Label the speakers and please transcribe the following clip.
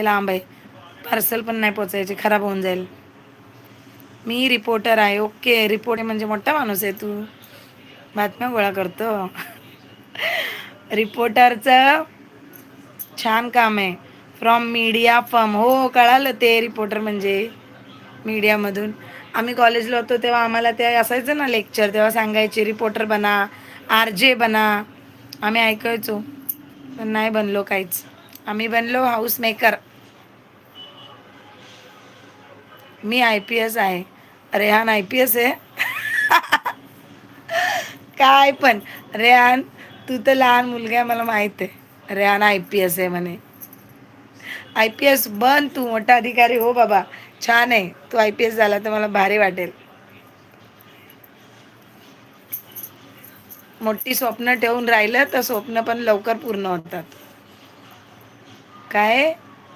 Speaker 1: लांब आहे. पार्सल पण नाही पोचायचे, खराब होऊन जाईल. मी रिपोर्टर आहे. ओके, रिपोर्टर म्हणजे मोठा माणूस आहे तू. बातम्या गोळा करतो. रिपोर्टरचं छान काम आहे. From media firm. हो, कळालं ते रिपोर्टर म्हणजे मीडियामधून. आम्ही कॉलेजला होतो तेव्हा आम्हाला ते असायचं ना लेक्चर, तेव्हा सांगायचे रिपोर्टर बना, आर-जे बना. आम्ही ऐकायचो, पण नाही बनलो काहीच. आम्ही बनलो हाऊस मेकर. मी IPS आहे. रेहान IPS आहे. काय पण रेहान, तू तर लहान मुलगा आहे मला माहित आहे. रेहान IPS आहे म्हणे. IPS बन, तू मोठा अधिकारी हो बाबा. छान आहे, तू IPS झाला तर मला भारी वाटेल. मोठी स्वप्न ठेवून राहिलं तर स्वप्न पण लवकर पूर्ण होतात. काय